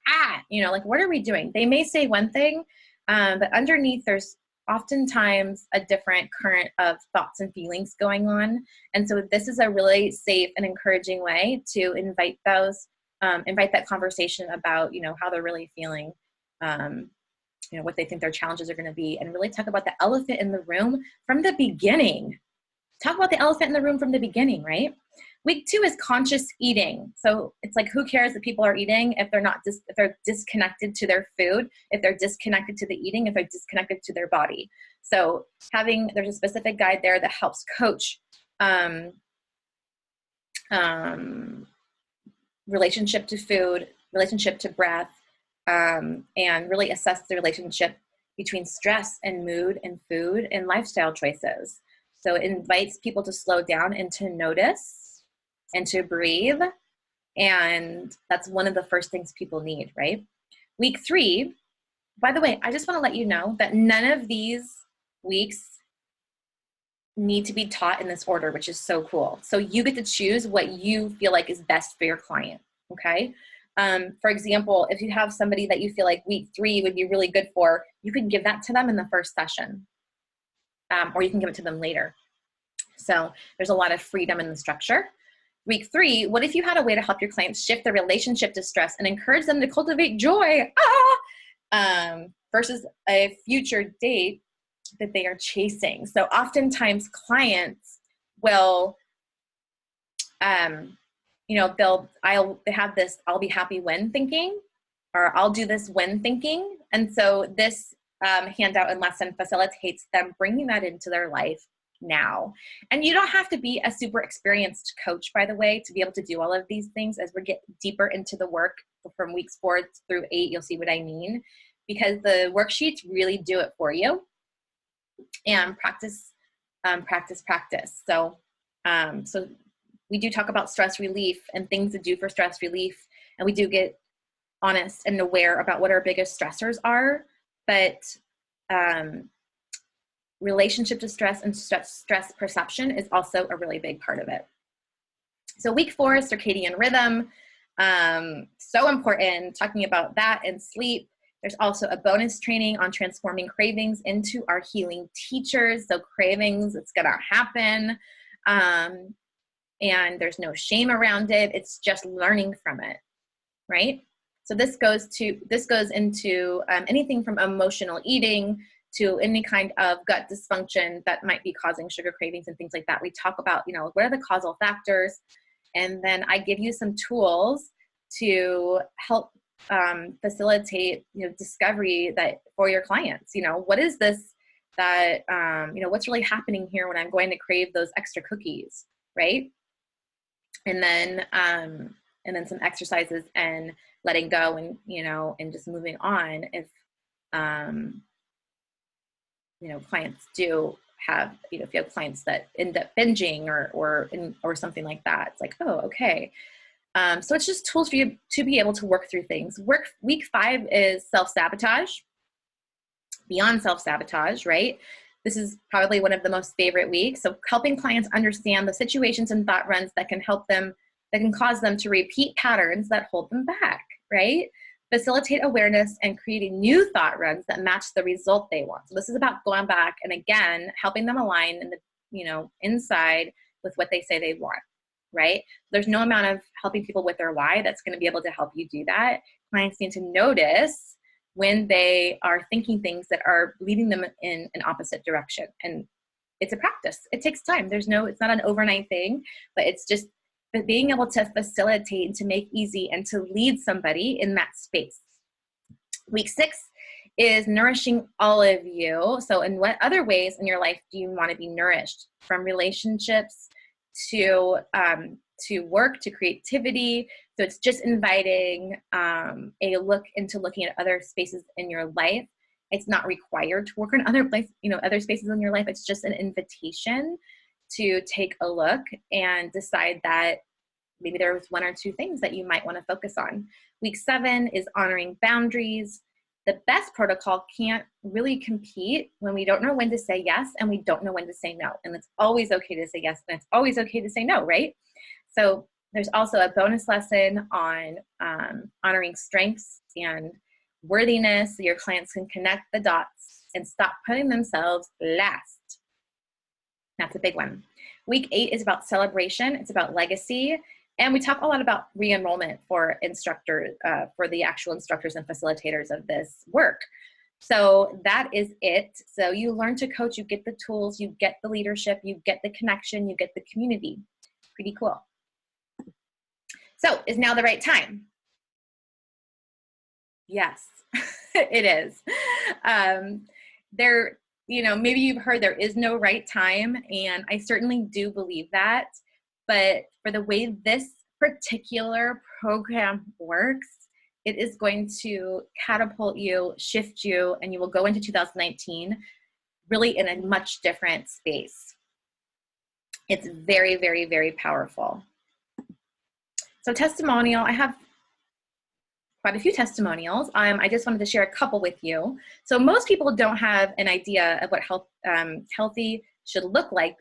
like, what are we doing? They may say one thing, but underneath there's oftentimes a different current of thoughts and feelings going on. And so this is a really safe and encouraging way to invite that conversation about, how they're really feeling, what they think their challenges are going to be, and really talk about the elephant in the room from the beginning. Talk about the elephant in the room from the beginning, right? Week 2 is conscious eating. So it's like, who cares that people are eating if they're not if they're disconnected to their food, if they're disconnected to the eating, if they're disconnected to their body. So there's a specific guide there that helps coach relationship to food, relationship to breath, and really assess the relationship between stress and mood and food and lifestyle choices. So it invites people to slow down and to notice and to breathe. And that's one of the first things people need, right? Week 3, by the way, I just want to let you know that none of these weeks need to be taught in this order, which is so cool. So you get to choose what you feel like is best for your client, okay? For example, if you have somebody that you feel like week 3 would be really good for, you can give that to them in the first session, or you can give it to them later. So there's a lot of freedom in the structure. Week 3, what if you had a way to help your clients shift their relationship to stress and encourage them to cultivate joy versus a future date that they are chasing? So oftentimes clients will, they have this I'll be happy when thinking, or I'll do this when thinking. And so this handout and lesson facilitates them bringing that into their life now. And you don't have to be a super experienced coach, by the way, to be able to do all of these things. As we get deeper into the work from weeks 4 through 8, you'll see what I mean, because the worksheets really do it for you. And practice. So we do talk about stress relief and things to do for stress relief. And we do get honest and aware about what our biggest stressors are, but relationship to stress and stress perception is also a really big part of it. So week 4 is circadian rhythm. So important, talking about that and sleep. There's also a bonus training on transforming cravings into our healing teachers. So cravings, it's gonna happen. And there's no shame around it. It's just learning from it, right? So this goes into anything from emotional eating to any kind of gut dysfunction that might be causing sugar cravings and things like that. We talk about, what are the causal factors? And then I give you some tools to help facilitate, discovery that for your clients. What is this that, what's really happening here when I'm going to crave those extra cookies, right? And then some exercises and letting go and, and just moving on. If, clients do have, if you have clients that end up binging or something like that, it's like, oh, okay. So it's just tools for you to be able to work through things. Week 5 is self-sabotage, beyond self-sabotage, right? This is probably one of the most favorite weeks. So helping clients understand the situations and thought runs that can cause them to repeat patterns that hold them back, right? Facilitate awareness and creating new thought runs that match the result they want. So this is about going back and again, helping them align in the, inside with what they say they want, right? There's no amount of helping people with their why that's going to be able to help you do that. Clients need to notice when they are thinking things that are leading them in an opposite direction. And it's a practice. It takes time. It's not an overnight thing, but it's just being able to facilitate and to make easy and to lead somebody in that space. Week 6 is nourishing all of you. So in what other ways in your life do you want to be nourished? From relationships to work, to creativity. So it's just inviting a look into looking at other spaces in your life. It's not required to work on other spaces in your life. It's just an invitation to take a look and decide that maybe there's 1 or 2 things that you might want to focus on. Week 7 is honoring boundaries. The best protocol can't really compete when we don't know when to say yes and we don't know when to say no. And it's always okay to say yes and it's always okay to say no, right? So there's also a bonus lesson on honoring strengths and worthiness so your clients can connect the dots and stop putting themselves last. That's a big one. Week 8 is about celebration. It's about legacy. And we talk a lot about re-enrollment for instructors, for the actual instructors and facilitators of this work. So that is it. So you learn to coach, you get the tools, you get the leadership, you get the connection, you get the community. Pretty cool. So is now the right time? Yes, it is. There, maybe you've heard there is no right time, and I certainly do believe that. But for the way this particular program works, it is going to catapult you, shift you, and you will go into 2019 really in a much different space. It's very, very, very powerful. So testimonial, I have quite a few testimonials. I just wanted to share a couple with you. So most people don't have an idea of what healthy should look like,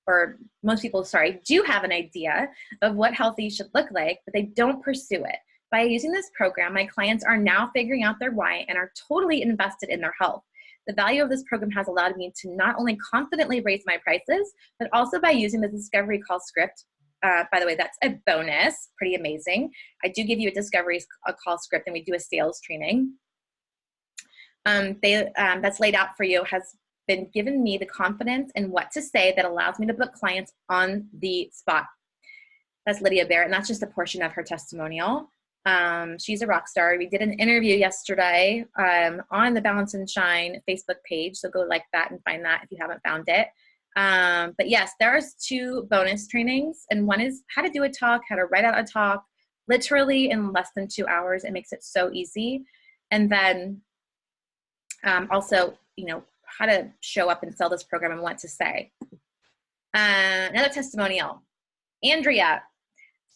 or most people, do have an idea of what healthy should look like, but they don't pursue it. By using this program, my clients are now figuring out their why and are totally invested in their health. The value of this program has allowed me to not only confidently raise my prices, but also by using the discovery call script. By the way, that's a bonus, pretty amazing. I do give you a discovery call script, and we do a sales training. That's laid out for you, has been given me the confidence in what to say that allows me to book clients on the spot. That's Lydia Barrett, and that's just a portion of her testimonial. She's a rock star. We did an interview yesterday on the Balance and Shine Facebook page, so go like that and find that if you haven't found it. But yes, there's 2 bonus trainings, and one is how to do a talk, how to write out a talk, literally in less than 2 hours. It makes it so easy. And then also, how to show up and sell this program and what to say. Another testimonial, Andrea.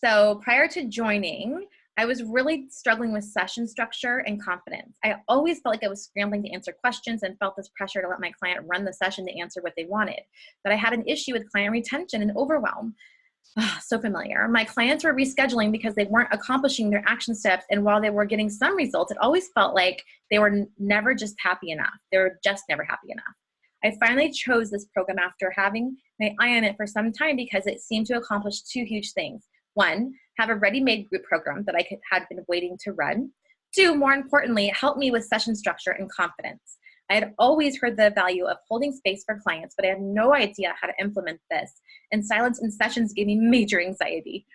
So prior to joining, I was really struggling with session structure and confidence. I always felt like I was scrambling to answer questions and felt this pressure to let my client run the session to answer what they wanted. But I had an issue with client retention and overwhelm. So familiar. My clients were rescheduling because they weren't accomplishing their action steps. And while they were getting some results, it always felt like they were never just happy enough. They were just never happy enough. I finally chose this program after having my eye on it for some time because it seemed to accomplish 2 huge things. 1, have a ready-made group program that I had been waiting to run. 2, more importantly, it helped me with session structure and confidence. I had always heard the value of holding space for clients, but I had no idea how to implement this, and silence in sessions gave me major anxiety.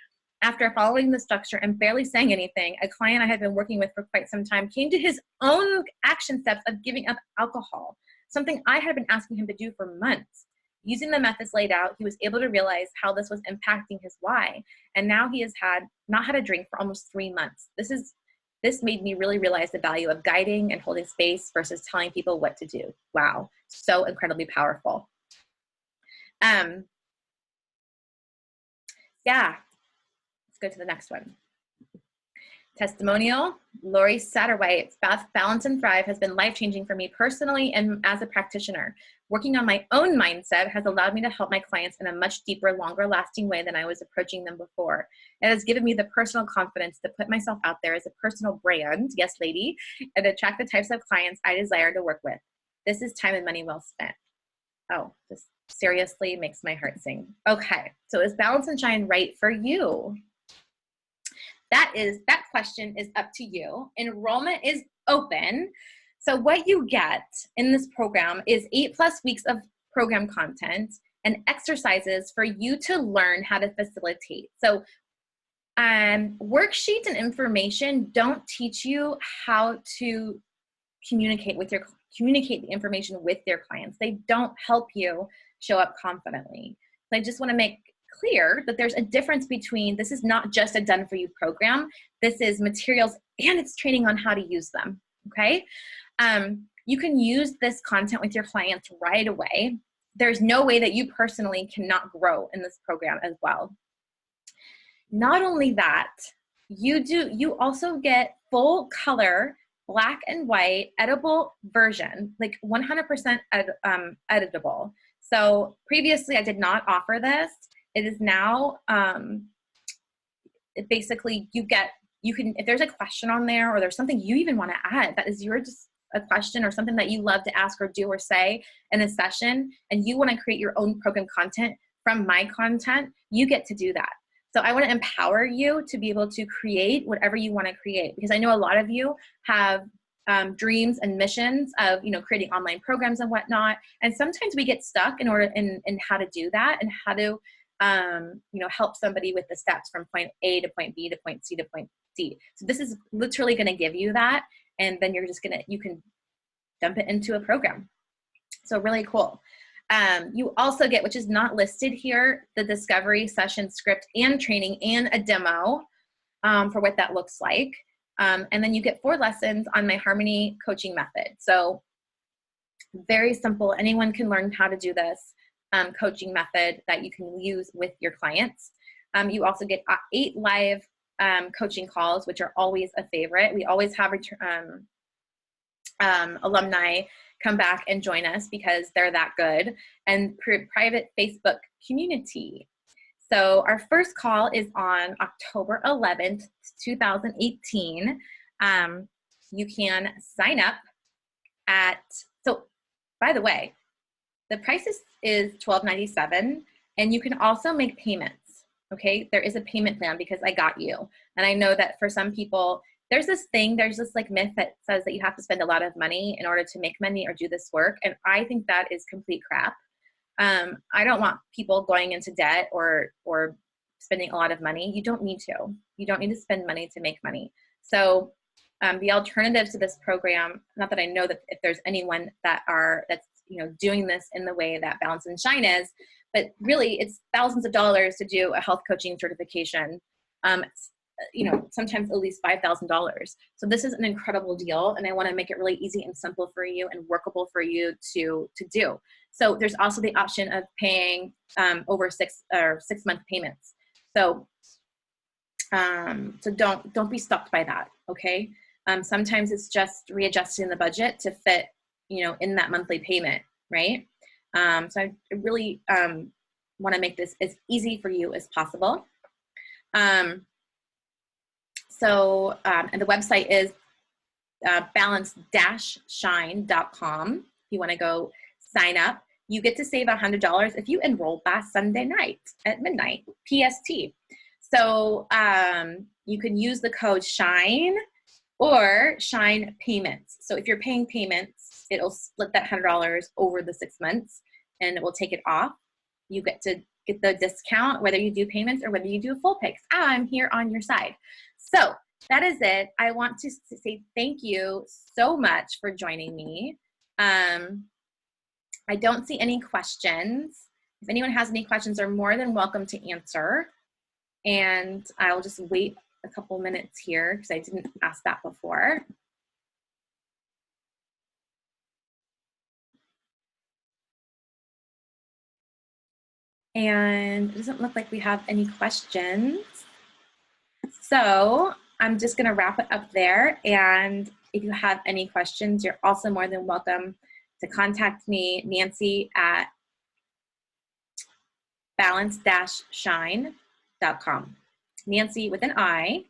After following the structure and barely saying anything, a client I had been working with for quite some time came to his own action steps of giving up alcohol, something I had been asking him to do for months. Using the methods laid out, he was able to realize how this was impacting his why, and now he has not had a drink for almost 3 months. This made me really realize the value of guiding and holding space versus telling people what to do. Wow, so incredibly powerful. Yeah, let's go to the next one. Testimonial, Lori Satterwhite. Balance and Thrive has been life-changing for me personally and as a practitioner. Working on my own mindset has allowed me to help my clients in a much deeper, longer-lasting way than I was approaching them before. It has given me the personal confidence to put myself out there as a personal brand, yes, lady, and attract the types of clients I desire to work with. This is time and money well spent. Oh, this seriously makes my heart sing. Okay, so is Balance and Shine right for you? That question is up to you. Enrollment is open. So what you get in this program is 8+ weeks of program content and exercises for you to learn how to facilitate. So worksheets and information don't teach you how to communicate the information with your clients. They don't help you show up confidently. So I just want to make clear that there's a difference between, this is not just a done for you program. This is materials and it's training on how to use them. Okay. You can use this content with your clients right away. There's no way that you personally cannot grow in this program as well. Not only that, you also get full color, black and white, editable version, like 100% editable. So previously I did not offer this. It is now, basically you can, if there's a question on there or there's something you even want to add that is just a question or something that you love to ask or do or say in a session, and you want to create your own program content from my content, you get to do that. So I want to empower you to be able to create whatever you want to create, because I know a lot of you have dreams and missions of, creating online programs and whatnot. And sometimes we get stuck in how to do that and how to help somebody with the steps from point A to point B to point C to point D. So this is literally going to give you that. And then you can dump it into a program. So really cool. You also get, which is not listed here, the discovery session script and training and a demo for what that looks like. And then you get 4 lessons on my Harmony coaching method. So very simple. Anyone can learn how to do this coaching method that you can use with your clients. You also get 8 live coaching calls, which are always a favorite. We always have alumni come back and join us because they're that good, and private Facebook community. So our first call is on October 11th, 2018. You can sign up so by the way, the price is $12.97, and you can also make payments. Okay, there is a payment plan because I got you. And I know that for some people, there's this like myth that says that you have to spend a lot of money in order to make money or do this work. And I think that is complete crap. I don't want people going into debt or spending a lot of money. You don't need to. You don't need to spend money to make money. So the alternative to this program, not that I know that if there's anyone that's doing this in the way that Balance and Shine is, but really it's thousands of dollars to do a health coaching certification. Sometimes at least $5,000. So this is an incredible deal, and I want to make it really easy and simple for you and workable for you to do. So there's also the option of paying over 6-month payments. So don't be stopped by that. Okay. Sometimes it's just readjusting the budget to fit, in that monthly payment, right? So I really want to make this as easy for you as possible. And the website is balance-shine.com. If you want to go sign up, you get to save $100 if you enroll by Sunday night at midnight PST. So you can use the code SHINE or SHINE payments. So if you're paying payments, it'll split that $100 over the 6 months, and it will take it off. You get to get the discount whether you do payments or whether you do a full pay. I'm here on your side. So that is it. I want to say thank you so much for joining me. I don't see any questions. If anyone has any questions, they're more than welcome to answer. And I'll just wait a couple minutes here because I didn't ask that before. And it doesn't look like we have any questions. So I'm just going to wrap it up there. And if you have any questions, you're also more than welcome to contact me, Nancy, at balance-shine.com. Nancy with an I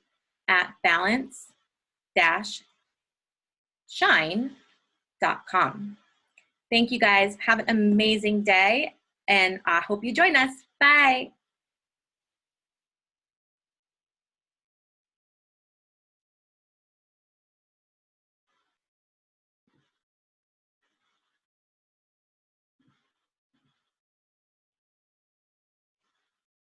at balance-shine.com. Thank you guys. Have an amazing day, and I hope you join us. Bye.